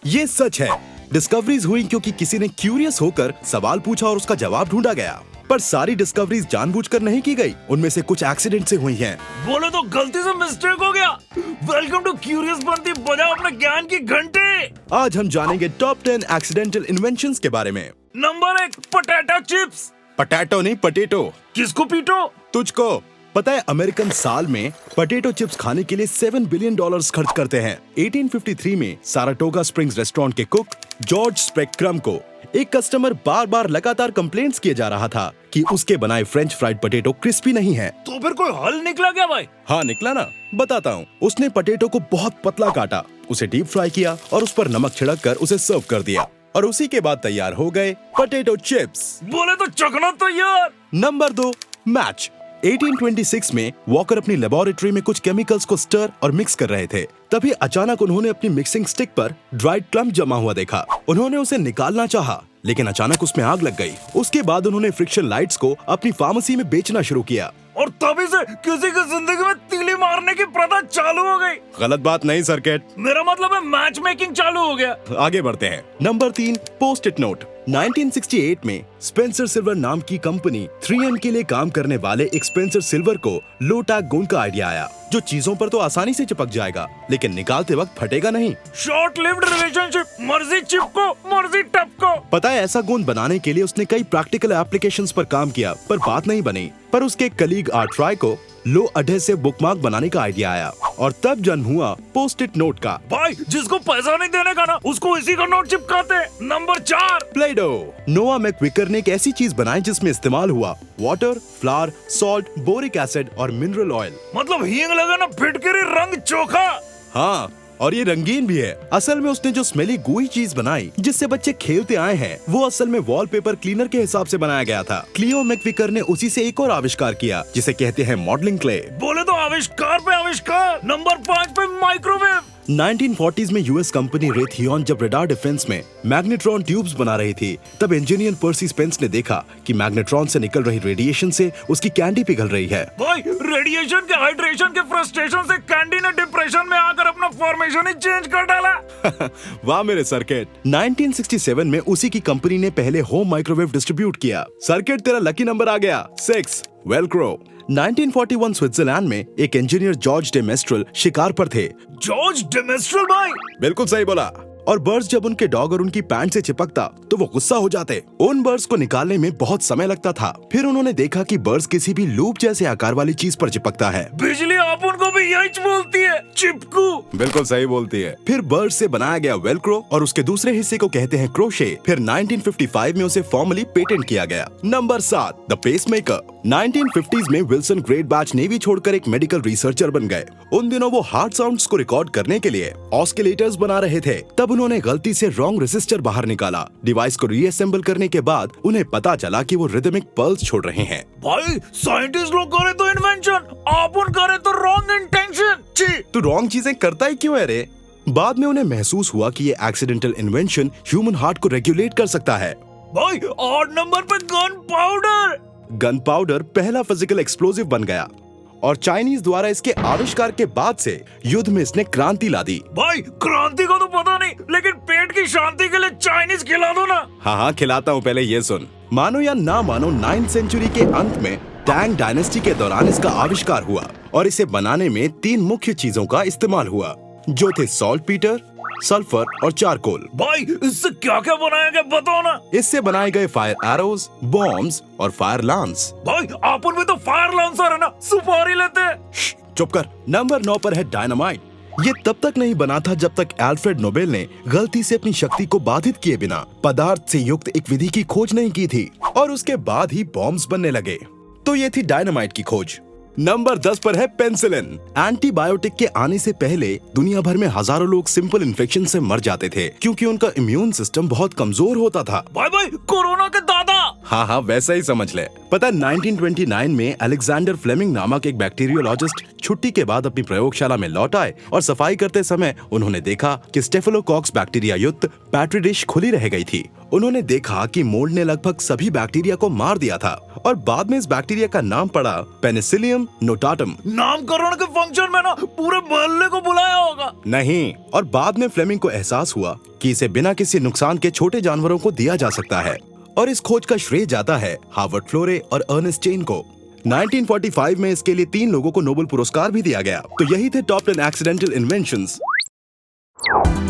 ये सच है, डिस्कवरीज हुई क्योंकि किसी ने क्यूरियस होकर सवाल पूछा और उसका जवाब ढूंढा गया। पर सारी डिस्कवरीज जानबूझकर नहीं की गई, उनमें से कुछ एक्सीडेंट से हुई हैं। बोले तो गलती से मिस्टेक हो गया। वेलकम टू क्यूरियस बनती, बजाओ अपने ज्ञान की घंटे। आज हम जानेंगे टॉप 10 एक्सीडेंटल इन्वेंशंस के बारे में। Number 1, potato chips. पटैटो नहीं, पटेटो। किसको पीटो? तुझको पता है अमेरिकन साल में पटेटो चिप्स खाने के लिए $7 बिलियन खर्च करते हैं। 1853 में साराटोगा स्प्रिंग्स रेस्टोरेंट के कुक जॉर्ज स्पेक्ट्रम को एक कस्टमर बार बार लगातार कंप्लेंट्स किए जा रहा था कि उसके बनाए फ्रेंच फ्राइड पटेटो क्रिस्पी नहीं है। तो फिर कोई हल निकला क्या भाई? हाँ निकला ना, बताता हूँ। उसने पटेटो को बहुत पतला काटा, उसे डीप फ्राई किया और उस पर नमक छिड़क कर उसे सर्व कर दिया और उसी के बाद तैयार हो गए पटेटो चिप्स। बोले तो चखना तैयार। Number 2, match. 1826 में वॉकर अपनी लेबोरेटरी में कुछ केमिकल्स को स्टर और मिक्स कर रहे थे। तभी अचानक उन्होंने अपनी मिक्सिंग स्टिक पर ड्राइड क्लम्प जमा हुआ देखा। उन्होंने उसे निकालना चाहा, लेकिन अचानक उसमें आग लग गई। उसके बाद उन्होंने फ्रिक्शन लाइट्स को अपनी फार्मेसी में बेचना शुरू किया और तभी से किसी की जिंदगी में तीली मारने की प्रथा चालू हो गई। गलत बात नहीं सर्किट, मेरा मतलब है मैच मेकिंग चालू हो गया। आगे बढ़ते हैं। Number 3, post it note. 1968 में स्पेंसर सिल्वर नाम की कंपनी 3M के लिए काम करने वाले एक स्पेंसर सिल्वर को लो टैग गोंद का आइडिया आया, जो चीजों पर तो आसानी से चिपक जाएगा लेकिन निकालते वक्त फटेगा नहीं। शॉर्ट लिव्ड रिलेशनशिप, मर्जी चिपको मर्जी टपको। पता है, ऐसा गोंद बनाने के लिए उसने कई प्रैक्टिकल एप्लीकेशंस पर काम किया पर बात नहीं बनी। पर उसके कलीग आर्ट ट्राई को लो एडहेसिव बुकमार्क बनाने का आइडिया आया और तब जन्म हुआ पोस्ट इट नोट का। भाई जिसको पैसा नहीं देने का ना, उसको इसी का नोट चिपकाते। Number 4, play dough. Noah McVicker ने एक ऐसी चीज बनाई जिसमें इस्तेमाल हुआ water, flower, salt, boric acid और मिनरल ऑयल। मतलब हींग लगा ना फिटकरी रंग चोखा। हाँ, और ये रंगीन भी है। असल में उसने जो स्मेली गुई चीज बनाई जिससे बच्चे खेलते आए हैं, वो असल में वॉलपेपर क्लीनर के हिसाब से बनाया गया था। क्लियो मैकविकर ने उसी से एक और आविष्कार किया जिसे कहते हैं मॉडलिंग क्ले। बोले तो आविष्कार पे आविष्कार। नंबर 5 पे माइक्रोवेव। 1940s में यूएस कंपनी रेथियन जब रडार डिफेंस में मैग्नेट्रॉन ट्यूब्स बना रही थी, तब इंजीनियर पर्सी स्पेंस ने देखा कि मैग्नेट्रॉन से निकल रही रेडिएशन से उसकी कैंडी पिघल रही है। भाई रेडिएशन के हाइड्रेशन के फ्रस्ट्रेशन से कैंडी ने डिप्रेशन में आकर अपना फॉर्मेशन ही चेंज कर डाला। वाह मेरे सर्किट। 1967 में उसी की कंपनी ने पहले होम माइक्रोवेव डिस्ट्रीब्यूट किया। सर्किट तेरा लकी नंबर आ गया 6, वेलक्रो। 1941 स्विट्जरलैंड में एक इंजीनियर जॉर्ज डे मेस्ट्रल शिकार पर थे। जॉर्ज डे मेस्ट्रल भाई? बिल्कुल सही बोला। और बर्ड्स जब उनके डॉग और उनकी पैंट से चिपकता तो वो गुस्सा हो जाते। उन बर्ड्स को निकालने में बहुत समय लगता था। फिर उन्होंने देखा कि बर्ड्स किसी भी लूप जैसे आकार वाली चीज पर चिपकता है। बिजली आप उनको भी यही बोलती है, चिपकू। बिल्कुल सही बोलती है। फिर बर्ड से बनाया गया वेलक्रो और उसके दूसरे हिस्से को कहते हैं क्रोशे। फिर 1955 में उसे फॉर्मली पेटेंट किया गया। Number 7, the pacemaker. 1950s में विल्सन ग्रेट बैच नेवी छोड़कर एक मेडिकल रिसर्चर बन गए। उन दिनों वो हार्ट साउंड्स को रिकॉर्ड करने के लिए ऑस्किलेटर्स बना रहे थे। तब उन्होंने गलती से रॉन्ग रेसिस्टर बाहर निकाला। डिवाइस को रीअसेंबल करने के बाद उन्हें पता चला कि वो रिदमिक पल्स छोड़ रहे हैं। भाई साइंटिस्ट लोग करे तो इन्वेंशन, अपन करे तो रॉन्ग इंटेंशन। तू रॉन्ग चीजें करता ही क्यों है रे? बाद में उन्हें महसूस हुआ कि ये एक्सीडेंटल इन्वेंशन ह्यूमन हार्ट को रेगुलेट कर सकता है। भाई 8 नंबर पे गन पाउडर। गन पाउडर पहला फिजिकल एक्सप्लोसिव बन गया और चाइनीज द्वारा इसके आविष्कार के बाद से युद्ध में इसने क्रांति ला दी। भाई क्रांति को तो पता नहीं, लेकिन पेट की शांति के लिए चाइनीज खिला दो ना। हाँ खिलाता हूँ, पहले ये सुन। मानो या ना मानो 9th सेंचुरी के अंत में टैंग डायनेस्टी के दौरान इसका आविष्कार हुआ और इसे बनाने में 3 मुख्य चीजों का इस्तेमाल हुआ, जो थे सॉल्ट पीटर, सल्फर और चारकोल। भाई इससे क्या क्या बनाया गया बताओ ना। इससे बनाए गए फायर एरोज, बॉम्ब्स और फायर लांस। भाई अपन भी तो फायर लांसर है ना, सुपारी लेते हैं। चुप कर। नंबर 9 पर है डायनामाइट। ये तब तक नहीं बना था जब तक अल्फ्रेड नोबेल ने गलती से अपनी शक्ति को बाधित किए बिना पदार्थ से युक्त एक विधि की खोज नहीं की थी और उसके बाद ही बॉम्ब्स बनने लगे। तो ये थी डायनामाइट की खोज। नंबर 10 पर है पेनिसिलिन। एंटीबायोटिक के आने से पहले दुनिया भर में हजारों लोग सिंपल इन्फेक्शन से मर जाते थे क्योंकि उनका इम्यून सिस्टम बहुत कमजोर होता था। भाई कोरोना के दादा। हाँ वैसा ही समझ ले। पता है 1929 में अलेक्जेंडर फ्लेमिंग नामक एक बैक्टीरियोलॉजिस्ट छुट्टी के बाद अपनी प्रयोगशाला में लौट आए और सफाई करते समय उन्होंने देखा कि स्टेफिलोकॉक्स बैक्टीरिया युक्त पैट्री डिश खुली रह गई थी। उन्होंने देखा कि मोल्ड ने लगभग सभी बैक्टीरिया को मार दिया था और बाद में इस बैक्टीरिया का नाम पड़ा पेनिसिलियम नोटाटम। नामकरण के फंक्शन में ना पूरे मोहल्ले को बुलाया होगा। नहीं, और बाद में फ्लेमिंग को एहसास हुआ कि इसे बिना किसी नुकसान के छोटे जानवरों को दिया जा सकता है, और इस खोज का श्रेय जाता है हार्वर्ड फ्लोरे और अर्नेस्ट चेन को। 1945 में इसके लिए 3 लोगों को नोबेल पुरस्कार भी दिया गया। तो यही थे टॉप 10 एक्सीडेंटल इन्वेंशंस।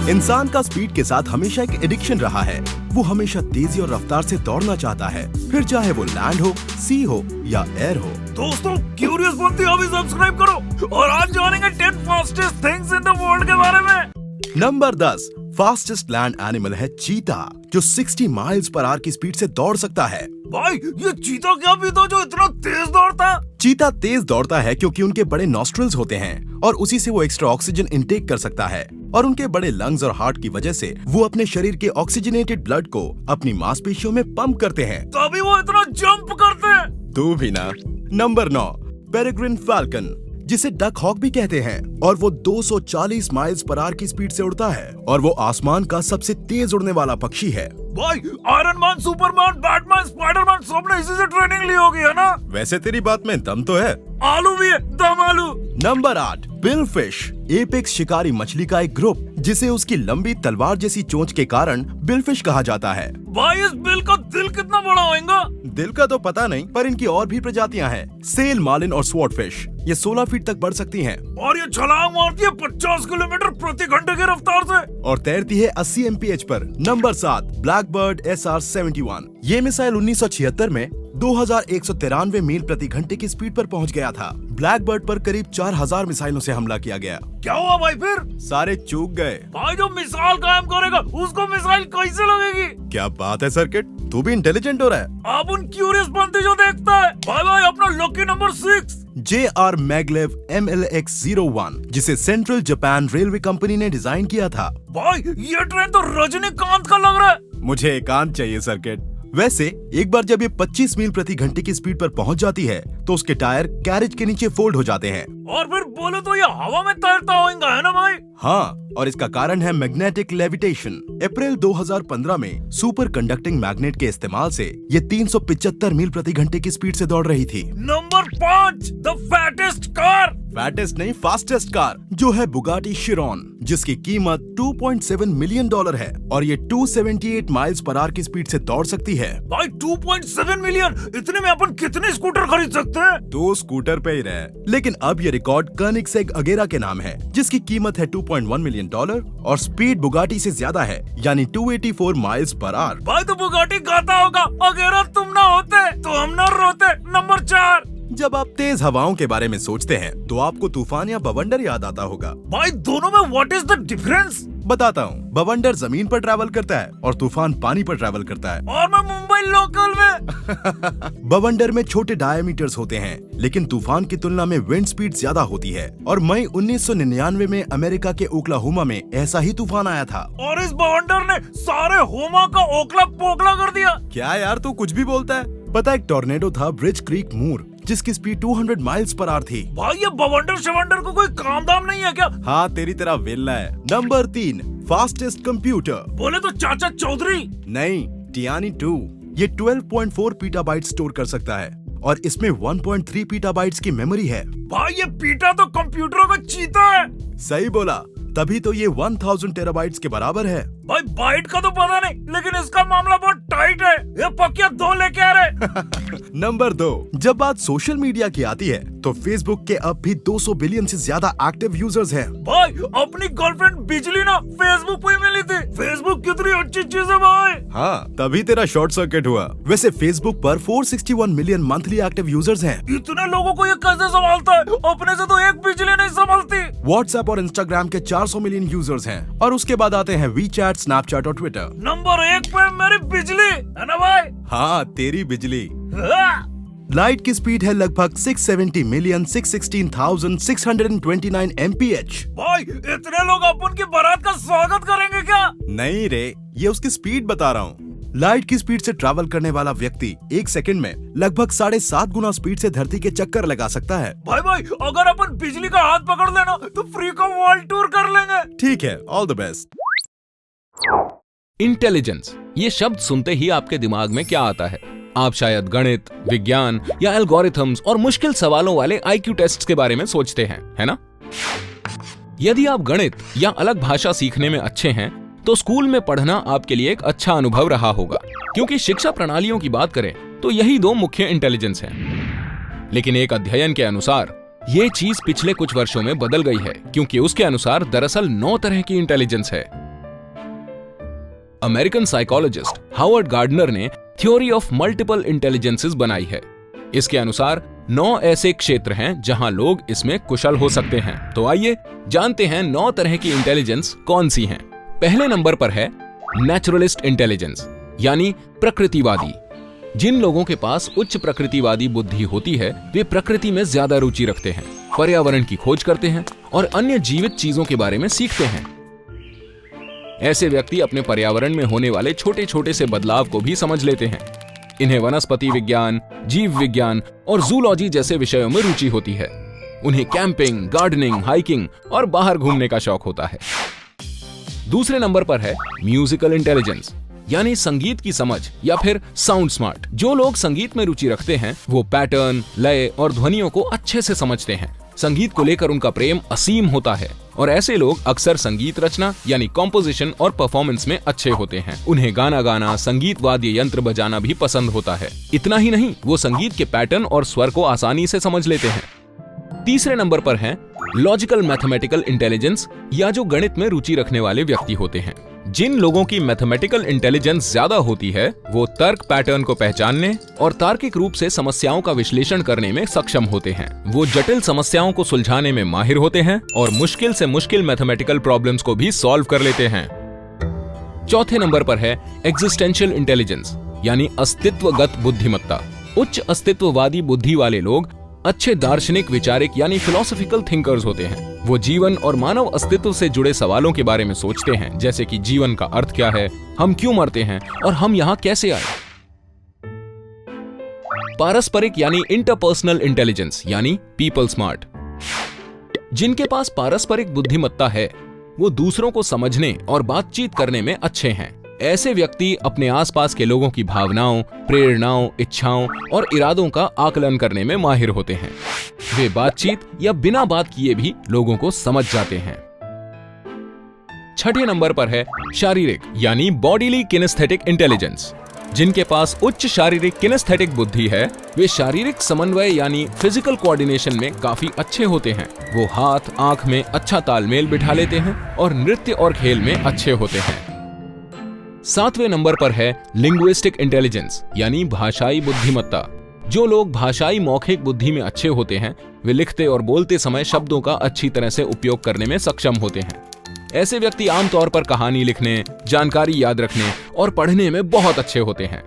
इंसान का स्पीड के साथ हमेशा एक एडिक्शन रहा है। वो हमेशा तेजी और रफ्तार से दौड़ना चाहता है, फिर चाहे वो लैंड हो, सी हो या एयर हो। दोस्तों, क्यूरियस बुद्धि अभी सब्सक्राइब करो और आज जानेंगे 10 fastest things in the world के बारे में। नंबर 10 फास्टेस्ट लैंड एनिमल है चीता, जो 60 माइल्स पर आवर की स्पीड से दौड़ सकता है। भाई, ये चीता क्या पीता जो इतना तेज दौड़ता? चीता तेज दौड़ता है क्योंकि उनके बड़े नॉस्ट्रल्स होते हैं और उसी से वो एक्स्ट्रा ऑक्सीजन इनटेक कर सकता है, और उनके बड़े लंग्स और हार्ट की वजह से वो अपने शरीर के ऑक्सीजनेटेड ब्लड को अपनी मांसपेशियों में पंप करते हैं। तभी वो इतना जंप करते हैं। तू भी ना। नंबर 9 पेरेग्रिन फाल्कन, जिसे डक हॉक भी कहते हैं, और वो 240 माइल्स पर आवर की स्पीड से उड़ता है, और वो आसमान का सबसे तेज उड़ने वाला पक्षी है। भाई, iron man, Superman, Batman, Spiderman सबने इसी से ट्रेनिंग ली होगी, है ना? वैसे तेरी बात में दम तो है। आलू भी है, दम आलू। नंबर 8 बिल फिश, एपेक्स शिकारी मछली का एक ग्रुप, जिसे उसकी लंबी तलवार जैसी चोंच के कारण बिल फिश कहा जाता है। भाई, इस बिल का दिल कितना बड़ा होगा? दिल का तो पता नहीं, पर इनकी और भी प्रजातियां हैं। सेल मार्लिन और स्वॉर्ड फिश, ये 16 फीट तक बढ़ सकती हैं। और ये छलांग मारती है 50 किलोमीटर प्रति घंटे की रफ्तार से, और तैरती है 80 mph पर। नंबर 7 ब्लैकबर्ड SR-71, ये मिसाइल 1976 में 2193 मील प्रति घंटे की स्पीड पर पहुंच गया था। ब्लैकबर्ड पर करीब 4000 मिसाइलों से हमला किया गया। क्या हुआ भाई फिर? सारे चूक गए। भाई, जो मिसाइल कायम करेगा उसको मिसाइल कैसे लगेगी? क्या बात है सर्किट, तू भी इंटेलिजेंट हो रहा है। अब उन क्यूरियस बनती जो देखता है। भाई, अपना lucky number 6 JR Maglev MLX-01, जिसे सेंट्रल जापान रेलवे कंपनी ने डिजाइन किया था। भाई, ये ट्रेन तो रजनीकांत का लग रहा है। मुझे एकांत चाहिए सर्किट। वैसे एक बार जब ये 25 मील प्रति घंटे की स्पीड पर पहुंच जाती है, तो उसके टायर कैरेज के नीचे फोल्ड हो जाते हैं। और फिर बोले तो ये हवा में तैरता होगा, है ना भाई? हाँ, और इसका कारण है मैग्नेटिक लेविटेशन। अप्रैल 2015 में सुपर कंडक्टिंग मैग्नेट के इस्तेमाल से ये 375 मील प्रति घंटे की स्पीड से दौड़ रही थी। Number 5 the fattest car. Fattest नहीं, फास्टेस्ट कार, जो है बुगाटी शिरॉन, जिसकी कीमत $2.7 मिलियन है, और ये 278 माइल्स पर आवर की स्पीड से दौड़ सकती है। भाई, 2.7 मिलियन, इतने में अपन कितने स्कूटर खरीद सकते हैं? 2 स्कूटर पे ही रहे। लेकिन अब ये रिकॉर्ड कर्निगसेग अगेरा के नाम है, जिसकी कीमत है $2.1 मिलियन और स्पीड बुगाटी से ज्यादा है, यानी 284 माइल्स पर आवर। भाई, तो बुगाटी गाता होगा, अगेरा तुम ना होते तो हम ना रोते। नंबर 4 जब आप तेज हवाओं के बारे में सोचते हैं तो आपको तूफान या बवंडर याद आता होगा। भाई, दोनों में व्हाट इज द डिफरेंस? बताता हूँ। बवंडर जमीन पर ट्रैवल करता है और तूफान पानी पर ट्रैवल करता है। और मैं मुंबई लोकल में। बवंडर में छोटे डायमीटर्स होते हैं, लेकिन तूफान की तुलना में विंड स्पीड ज्यादा होती है। और मई 1999 में अमेरिका के ओक्लाहोमा में ऐसा ही तूफान आया था। और इस बवंडर ने सारे होमा का ओखला पोखला कर दिया। क्या यार, तू कुछ भी बोलता है। पता, एक टॉर्नेडो था ब्रिज क्रीक मूर, जिसकी स्पीड 200 माइल्स पर आवर थी। भाई, ये बवंडर शवंडर को कोई काम दाम नहीं है क्या? हाँ, तेरी तरह वेल्ला है। Number 3 fastest computer. बोले तो चाचा चौधरी। नहीं, टियानी 2। ये 12.4 पीटाबाइट स्टोर कर सकता है, और इसमें 1.3 पीटाबाइट्स की मेमोरी है। भाई, ये पीटा तो कंप्यूटरों का चीता है। सही बोला, तभी तो ये 1000 टेराबाइट्स के बराबर है। भाई, बाइट का तो पता नहीं, लेकिन इसका मामला बहुत टाइट है। ये पक्किया 2 लेके आ रहे। नंबर 2 जब बात सोशल मीडिया की आती है, तो फेसबुक के अब भी 200 बिलियन से ज्यादा एक्टिव यूजर्स हैं। भाई, अपनी गर्लफ्रेंड बिजली ना फेसबुक पे मिली थी। फेसबुक कितनी अच्छी चीज है भाई। हाँ, तभी तेरा शॉर्ट सर्किट हुआ। वैसे फेसबुक पर 461 मिलियन मंथली एक्टिव यूजर्स हैं। इतने लोगों को ये कैसे संभालता है? अपने से तो एक बिजली नहीं संभालती। व्हाट्सएप और इंस्टाग्राम के 400 मिलियन यूजर्स हैं, और उसके बाद आते हैं वीचैट, स्नैपचैट और ट्विटर। नंबर 1 पे मेरी बिजली है ना भाई। हाँ, तेरी बिजली। हाँ। लाइट की स्पीड है लगभग 670,616,629 mph। भाई, इतने लोग अपन की बारात का स्वागत करेंगे क्या? नहीं रे, ये उसकी स्पीड बता रहा हूँ। लाइट की स्पीड से ट्रैवल करने वाला व्यक्ति 1 सेकंड में लगभग 7.5 गुना स्पीड से धरती के चक्कर लगा सकता है। भाई, अगर अपन बिजली का हाथ पकड़ लेना तो फ्री का वर्ल्ड टूर कर लेंगे। ठीक है, ऑल द बेस्ट। इंटेलिजेंस, ये शब्द सुनते ही आपके दिमाग में क्या आता है? आप शायद गणित, विज्ञान या एल्गोरिथम्स और मुश्किल सवालों वाले IQ टेस्ट्स के बारे में सोचते हैं, है ना? यदि आप गणित या अलग भाषा सीखने में अच्छे हैं, तो स्कूल में पढ़ना आपके लिए एक अच्छा अनुभव रहा होगा, क्योंकि शिक्षा प्रणालियों की बात करें तो यही दो मुख्य इंटेलिजेंस हैं। लेकिन एक अध्ययन के अनुसार ये चीज पिछले कुछ वर्षों में बदल गई है, क्योंकि उसके अनुसार दरअसल 9 तरह की इंटेलिजेंस है। अमेरिकन साइकोलॉजिस्ट हावर्ड गार्डनर ने थ्योरी ऑफ मल्टीपल इंटेलिजेंसेस बनाई है। इसके अनुसार 9 ऐसे क्षेत्र हैं जहां लोग इसमें कुशल हो सकते हैं। तो आइए जानते हैं 9 तरह की इंटेलिजेंस कौन सी हैं। पहले नंबर पर है नेचुरलिस्ट इंटेलिजेंस, यानी प्रकृतिवादी। जिन लोगों के पास उच्च प्रकृतिवादी बुद्धि होती है, वे प्रकृति में ज्यादा रुचि रखते हैं, पर्यावरण की खोज करते हैं और अन्य जीवित चीजों के बारे में सीखते हैं। ऐसे व्यक्ति अपने पर्यावरण में होने वाले छोटे छोटे से बदलाव को भी समझ लेते हैं। इन्हें वनस्पति विज्ञान, जीव विज्ञान और जूलॉजी जैसे विषयों में रुचि होती है। उन्हें कैंपिंग, गार्डनिंग, हाइकिंग और बाहर घूमने का शौक होता है। दूसरे नंबर पर है म्यूजिकल इंटेलिजेंस, यानी संगीत की समझ या फिर साउंड स्मार्ट। जो लोग संगीत में रुचि रखते हैं, वो पैटर्न, लय और ध्वनियों को अच्छे से समझते हैं। संगीत को लेकर उनका प्रेम असीम होता है और ऐसे लोग अक्सर संगीत रचना यानी कॉम्पोजिशन और परफॉर्मेंस में अच्छे होते हैं। उन्हें गाना गाना, संगीत वाद्य यंत्र बजाना भी पसंद होता है। इतना ही नहीं, वो संगीत के पैटर्न और स्वर को आसानी से समझ लेते हैं। तीसरे नंबर पर है लॉजिकल मैथमेटिकल इंटेलिजेंस, या जो गणित में रुचि रखने वाले व्यक्ति होते हैं। जिन लोगों की मैथमेटिकल इंटेलिजेंस ज्यादा होती है, वो तर्क पैटर्न को पहचानने और तार्किक रूप से समस्याओं का विश्लेषण करने में सक्षम होते हैं। वो जटिल समस्याओं को सुलझाने में माहिर होते हैं और मुश्किल से मुश्किल मैथमेटिकल प्रॉब्लम्स को भी सॉल्व कर लेते हैं। चौथे नंबर पर है एग्जिस्टेंशियल इंटेलिजेंस, यानी अस्तित्वगत बुद्धिमत्ता। उच्च अस्तित्ववादी बुद्धि वाले लोग अच्छे दार्शनिक विचारक यानी फिलोसॉफिकल थिंकर्स होते हैं। वो जीवन और मानव अस्तित्व से जुड़े सवालों के बारे में सोचते हैं, जैसे कि जीवन का अर्थ क्या है, हम क्यों मरते हैं और हम यहाँ कैसे आए। पारस्परिक यानी इंटरपर्सनल इंटेलिजेंस, यानी पीपल स्मार्ट। जिनके पास पारस्परिक बुद्धिमत्ता है, वो दूसरों को समझने और बातचीत करने में अच्छे हैं। ऐसे व्यक्ति अपने आसपास के लोगों की भावनाओं, प्रेरणाओं, इच्छाओं और इरादों का आकलन करने में माहिर होते हैं। वे बातचीत या बिना बात किए भी लोगों को समझ जाते हैं। छठे नंबर पर है शारीरिक यानी बॉडीली किनेस्थेटिक इंटेलिजेंस। जिनके पास उच्च शारीरिक किनेस्थेटिक बुद्धि है, वे शारीरिक समन्वय यानी फिजिकल कोऑर्डिनेशन में काफी अच्छे होते हैं। वो हाथ, आंख में अच्छा तालमेल बिठा लेते हैं और नृत्य और खेल में अच्छे होते हैं। सातवें नंबर पर है लिंग्विस्टिक इंटेलिजेंस, यानी भाषाई बुद्धिमत्ता। जो लोग भाषाई मौखिक बुद्धि में अच्छे होते हैं, वे लिखते और बोलते समय शब्दों का अच्छी तरह से उपयोग करने में सक्षम होते हैं। ऐसे व्यक्ति आमतौर पर कहानी लिखने, जानकारी याद रखने और पढ़ने में बहुत अच्छे होते हैं।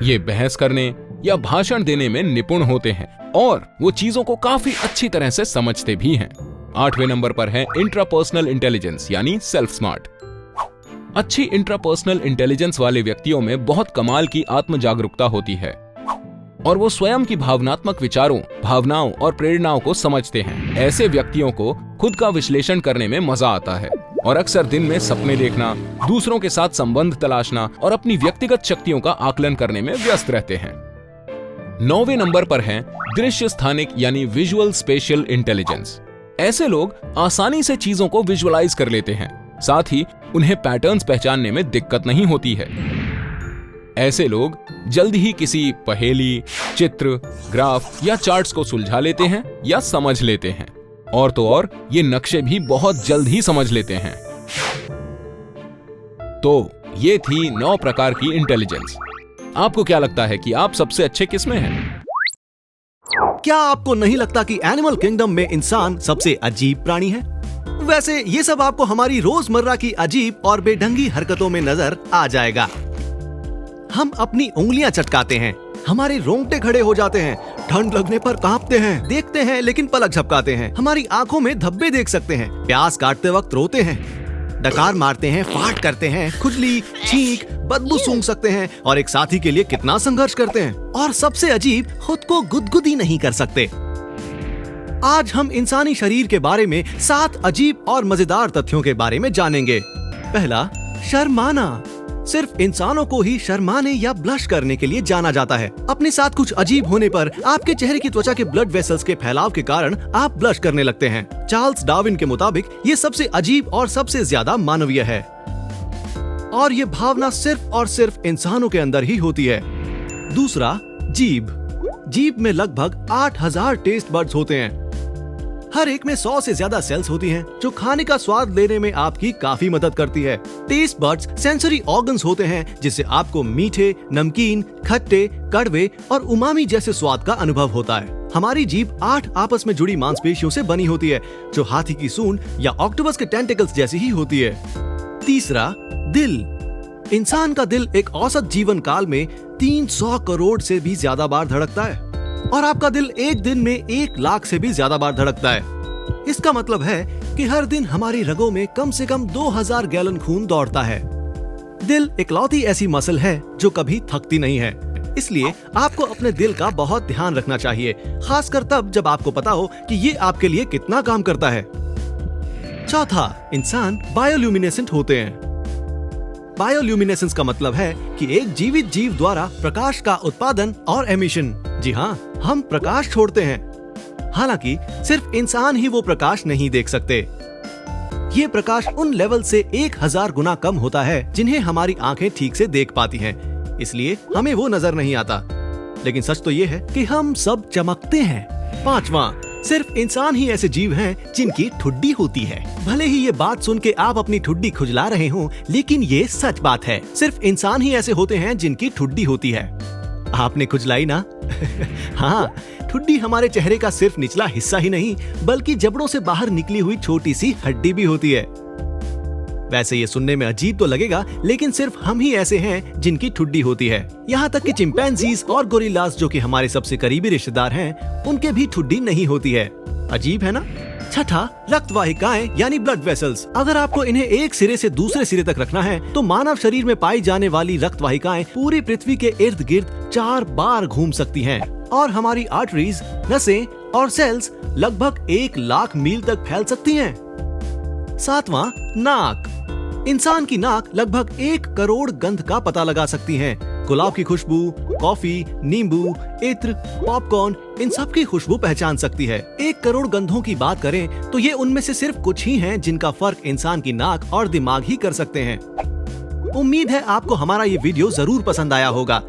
ये बहस करने या भाषण देने में निपुण होते हैं और वो चीजों को काफी अच्छी तरह से समझते भी हैं। आठवें नंबर पर है इंट्रापर्सनल इंटेलिजेंस, यानी सेल्फ स्मार्ट। अच्छी इंट्रापर्सनल इंटेलिजेंस वाले व्यक्तियों में बहुत कमाल की आत्म जागरूकता होती है और वो स्वयं की भावनात्मक विचारों, भावनाओं और प्रेरणाओं को समझते हैं। ऐसे व्यक्तियों को खुद का विश्लेषण करने में मजा आता है और अक्सर दिन में सपने देखना, दूसरों के साथ संबंध तलाशना और अपनी व्यक्तिगत शक्तियों का आकलन करने में व्यस्त रहते हैं। 9वें नंबर पर है दृश्य स्थानिक यानी विजुअल स्पेशियल इंटेलिजेंस। ऐसे लोग आसानी से चीजों को विजुअलाइज कर लेते हैं, साथ ही उन्हें पैटर्न्स पहचानने में दिक्कत नहीं होती है। ऐसे लोग जल्द ही किसी पहेली, चित्र, ग्राफ या चार्ट्स को सुलझा लेते हैं या समझ लेते हैं, और तो और ये नक्शे भी बहुत जल्द ही समझ लेते हैं। तो ये थी 9 प्रकार की इंटेलिजेंस। आपको क्या लगता है कि आप सबसे अच्छे किसमें हैं? क्या आपको नहीं लगता कि एनिमल किंगडम में इंसान सबसे अजीब प्राणी है? वैसे ये सब आपको हमारी रोजमर्रा की अजीब और बेढंगी हरकतों में नजर आ जाएगा। हम अपनी उंगलियां चटकाते हैं, हमारे रोंगटे खड़े हो जाते हैं, ठंड लगने पर कांपते हैं, देखते हैं लेकिन पलक झपकाते हैं, हमारी आंखों में धब्बे देख सकते हैं, प्याज काटते वक्त रोते हैं, डकार मारते हैं, फाट करते हैं, खुजली, छींक, बदबू सूंघ सकते हैं और एक साथी के लिए कितना संघर्ष करते हैं, और सबसे अजीब, खुद को गुदगुदी नहीं कर सकते। आज हम इंसानी शरीर के बारे में 7 अजीब और मजेदार तथ्यों के बारे में जानेंगे। पहला, शर्माना। सिर्फ इंसानों को ही शर्माने या ब्लश करने के लिए जाना जाता है। अपने साथ कुछ अजीब होने पर आपके चेहरे की त्वचा के ब्लड वेसल्स के फैलाव के कारण आप ब्लश करने लगते हैं। चार्ल्स डार्विन के मुताबिक ये सबसे अजीब और सबसे ज्यादा मानवीय है और ये भावना सिर्फ और सिर्फ इंसानों के अंदर ही होती है। दूसरा, जीभ। जीभ में लगभग 8000 टेस्ट बड्स होते हैं। हर एक में 100 से ज्यादा सेल्स होती हैं, जो खाने का स्वाद लेने में आपकी काफी मदद करती है। टेस्ट बड्स सेंसरी ऑर्गन्स होते हैं जिससे आपको मीठे, नमकीन, खट्टे, कड़वे और उमामी जैसे स्वाद का अनुभव होता है। हमारी जीभ 8 आपस में जुड़ी मांसपेशियों से बनी होती है, जो हाथी की सूंड या ऑक्टोपस के टेंटिकल्स जैसी ही होती है। तीसरा, दिल। इंसान का दिल एक औसत जीवन काल में 300 करोड़ से भी ज्यादा बार धड़कता है और आपका दिल एक दिन में 1 लाख से भी ज्यादा बार धड़कता है। इसका मतलब है कि हर दिन हमारी रगों में कम से कम 2000 गैलन खून दौड़ता है। दिल इकलौती ऐसी मसल है जो कभी थकती नहीं है, इसलिए आपको अपने दिल का बहुत ध्यान रखना चाहिए, खासकर तब जब आपको पता हो कि ये आपके लिए कितना काम करता है। चौथा, इंसान बायोल्यूमिनेसेंट होते हैं। बायोल्यूमिनेसेंस का मतलब है कि एक जीवित जीव द्वारा प्रकाश का उत्पादन और एमिशन। जी हाँ, हम प्रकाश छोड़ते हैं। हालांकि सिर्फ इंसान ही वो प्रकाश नहीं देख सकते। ये प्रकाश उन लेवल से 1000 गुना कम होता है जिन्हें हमारी आंखें ठीक से देख पाती हैं, इसलिए हमें वो नजर नहीं आता। लेकिन सच तो ये है कि हम सब चमकते हैं। पांचवा, सिर्फ इंसान ही ऐसे जीव हैं जिनकी ठुड्डी होती है। भले ही ये बात सुन के आप अपनी ठुड्डी खुजला रहे हों, लेकिन ये सच बात है। सिर्फ इंसान ही ऐसे होते हैं जिनकी ठुड्डी होती है। आपने खुजलाई ना? हाँ, ठुड्डी हमारे चेहरे का सिर्फ निचला हिस्सा ही नहीं, बल्कि जबड़ों से बाहर निकली हुई छोटी सी हड्डी भी होती है। वैसे ये सुनने में अजीब तो लगेगा, लेकिन सिर्फ हम ही ऐसे हैं जिनकी ठुड्डी होती है। यहाँ तक कि चिंपैंजीज और गोरिल्लास, जो कि हमारे सबसे करीबी रिश्तेदार हैं, उनके भी ठुड्डी नहीं होती है। अजीब है ना? छठा, रक्त वाहिकाएं यानी ब्लड वेसल्स। अगर आपको इन्हें एक सिरे से दूसरे सिरे तक रखना है, तो मानव शरीर में पाई जाने वाली रक्त वाहिकाएं पूरी पृथ्वी के इर्द गिर्द 4 बार घूम सकती हैं और हमारी आर्टरीज, नसें और सेल्स लगभग 1 लाख मील तक फैल सकती हैं। सातवां, नाक। इंसान की नाक लगभग 1 करोड़ गंध का पता लगा सकती है। गुलाब की खुशबू, कॉफी, नींबू, इत्र, पॉपकॉर्न, इन सब की खुशबू पहचान सकती है। 1 करोड़ गंधों की बात करें तो ये उनमें से सिर्फ कुछ ही हैं जिनका फर्क इंसान की नाक और दिमाग ही कर सकते हैं। उम्मीद है आपको हमारा ये वीडियो जरूर पसंद आया होगा।